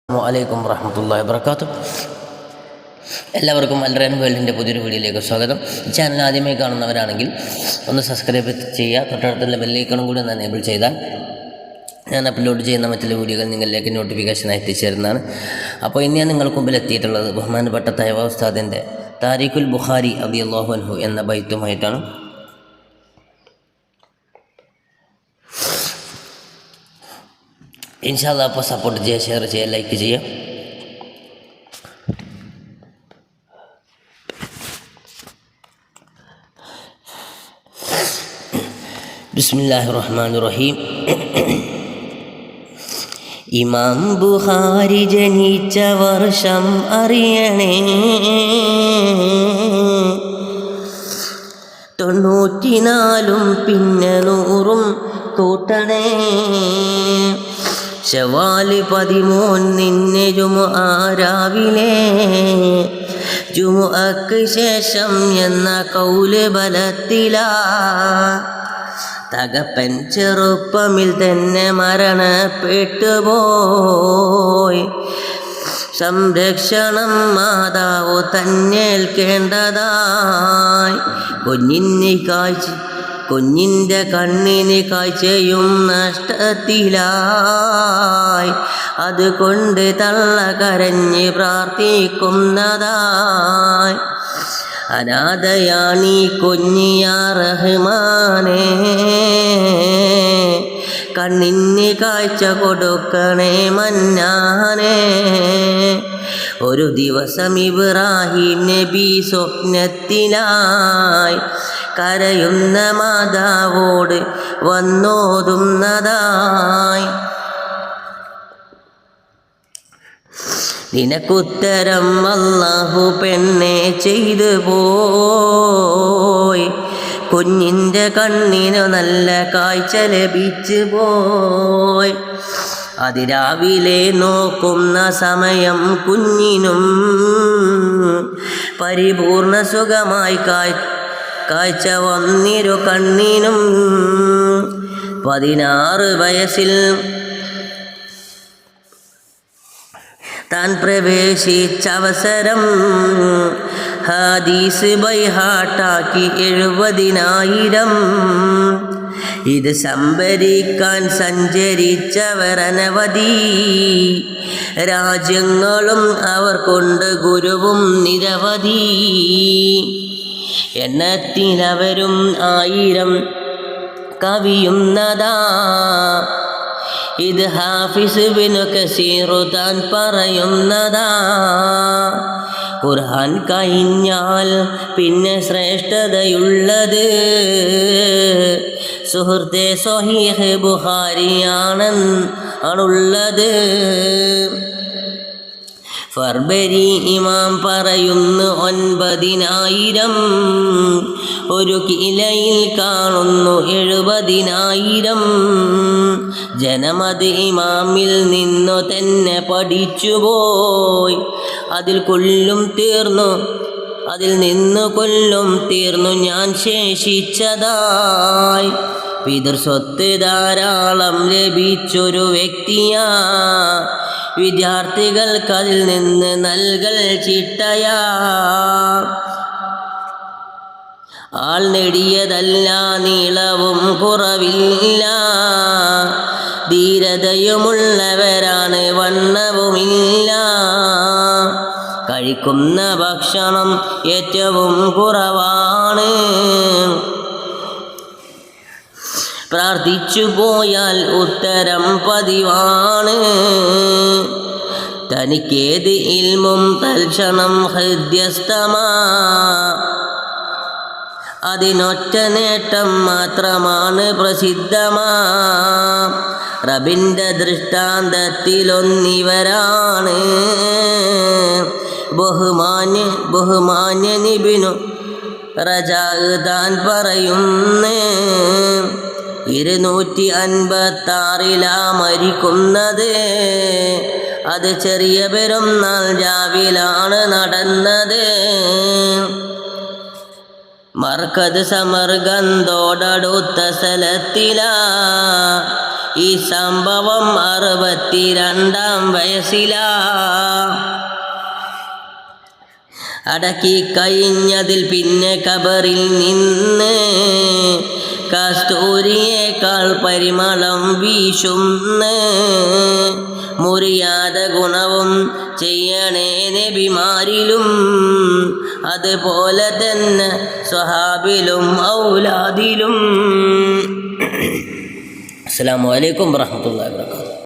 അസ്സലാമു വറഹ്മത്തുള്ളാഹി വബറകാതുഹു. എല്ലാവർക്കും അൽറൈൻ വേൾഡിൻ്റെ പുതിയൊരു വീഡിയോയിലേക്ക് സ്വാഗതം. ചാനൽ ആദ്യമായി കാണുന്നവരാണെങ്കിൽ ഒന്ന് സബ്സ്ക്രൈബ് ചെയ്യുക. തൊട്ടടുത്തുള്ള ബെല്ലൈക്കണും കൂടി ഒന്ന് എനേബിൾ ചെയ്താൽ ഞാൻ അപ്ലോഡ് ചെയ്യുന്ന മറ്റുള്ള വീഡിയോകൾ നിങ്ങളിലേക്ക് നോട്ടിഫിക്കേഷനായി എത്തിച്ചേരുന്നതാണ്. അപ്പോൾ ഇന്ന് ഞാൻ നിങ്ങൾക്ക് മുമ്പിൽ എത്തിയിട്ടുള്ളത് ബഹുമാനപ്പെട്ട തൈവ ഉസ്താദിൻ്റെ താരീഖുൽ ബുഖാരി റളിയല്ലാഹു അൻഹു എന്ന ബൈത്തുമായിട്ടാണ്. ഇൻഷാ അല്ലാഹ് അപ്പോൾ സപ്പോർട്ട് ചെയ്യുക, ഷെയർ ചെയ്യുക, ലൈക്ക് ചെയ്യുക. ബിസ്മില്ലാഹിർ റഹ്മാനിർ റഹീം. ഇമാം ബുഖാരി ജനിച്ച വർഷം അറിയണേ, 94 പിന്നെ 100 കൂട്ടണേ. ശവാല് 13 ജുമുഅ രാവിലെ, ജുമുഅക്ക് ശേഷം എന്ന കൗല് ബലത്തിലാ. തകപ്പൻ ചെറുപ്പമിൽ തന്നെ മരണപ്പെട്ടുപോയി. സംരക്ഷണം മാതാവ് തന്നേൽക്കേണ്ടതായി. കുഞ്ഞിൻ്റെ കണ്ണിന് കാഴ്ചയും നഷ്ടത്തിലായി. അതുകൊണ്ട് തള്ള കരഞ്ഞ് പ്രാർത്ഥിക്കുന്നതായി. അനാഥയാണീ കുഞ്ഞിയ റഹ്മാനേ, കണ്ണിന് കാഴ്ച കൊടുക്കണേ മന്നാനേ. ഒരു ദിവസം ഇബ്രാഹിം നബി സ്വപ്നത്തിലായി കരയുന്ന മാതാവോട് വന്നോതുന്നതായി. നിനക്കുത്തരം അല്ലാഹു പെണ്ണെ ചെയ്തു പോയി. കുഞ്ഞിൻ്റെ കണ്ണിനു നല്ല കാഴ്ച ലഭിച്ചു പോയി. അതിരാവിലെ നോക്കുന്ന സമയം കുഞ്ഞിനും പരിപൂർണ സുഖമായി കാഴ്ച വന്നിരു കണ്ണിനും. 16 വയസ്സിൽ താൻ പ്രവേശിച്ച അവസരം ഹദീസ് ബൈഹാട്ടാക്കി 70,000. ഇത് സംഭരിക്കാൻ സഞ്ചരിച്ചവർ അനവധി. രാജ്യങ്ങളും അവർ കൊണ്ട് ഗുരുവും നിരവധി. എണ്ണത്തിലവരും 1000 കവിയുന്നതാ. ഇത് ഹാഫിസ് ഇബ്നു കസീർ താൻ പറയുന്നതാ. ഖുർആൻ കഴിഞ്ഞാൽ പിന്നെ ശ്രേഷ്ഠതയുള്ളത് സുഹൃത്തെ സ്വഹീഹ് ബുഖാരിയാണുള്ളത്. ഫർബരി ഇമാം പറയുന്നു 9,000. ഒരു കിലയിൽ കാണുന്നു 70,000. ജനമത് ഇമാമിൽ നിന്നു തന്നെ പഠിച്ചുപോയി. അതിൽ നിന്ന് കൊല്ലും തീർന്നു ഞാൻ ശേഷിച്ചതായി. പിതൃസ്വത്ത് ധാരാളം ലഭിച്ചൊരു വ്യക്തിയാ. വിദ്യാർത്ഥികൾക്ക് അതിൽ നിന്ന് നൽകൽ ചിട്ടയാ. ആൾ നെടിയതല്ല, നീളവും കുറവില്ല. ധീരതയുമുള്ളവരാണ്, വണ്ണവുമില്ല. കഴിക്കുന്ന ഭക്ഷണം ഏറ്റവും കുറവാണ്. പ്രാർത്ഥിച്ചു പോയാൽ ഉത്തരം പതിവാണ്. തനിക്കേത് ഇൽമും തൽക്ഷണം ഹൃദ്യസ്ഥമാ. അതിനൊറ്റ നേട്ടം മാത്രമാണ് പ്രസിദ്ധമാ. റബ്ബിൻ്റെ ദൃഷ്ടാന്തത്തിലൊന്നിവരാണ് ബഹുമാന്യൻ ഇബ്നു റജാഅ് താൻ പറയുന്നേ. 256 മരിക്കുന്നത്. അത് ചെറിയ പെരുന്നാൾ രാവിലാണ് നടന്നത്. മർക്കദ് സമർഗന്തോടടുത്ത സ്ഥലത്തിലാ. ഈ സംഭവം 62-ാം വയസ്സിലാ. അടക്കി കഴിഞ്ഞതിൽ പിന്നെ ഖബറിൽ നിന്ന് കസ്തൂരിയേക്കാൾ പരിമളം വീശുന്ന്. മുറിയാത ഗുണവും ചെയ്യണേ നബിമാരിലും, അതുപോലെ തന്നെ സ്വഹാബിലും ഔലാദിലും. അസ്സലാമു അലൈക്കും വറഹ്മത്തുള്ളാഹി വബറകാതുഹു.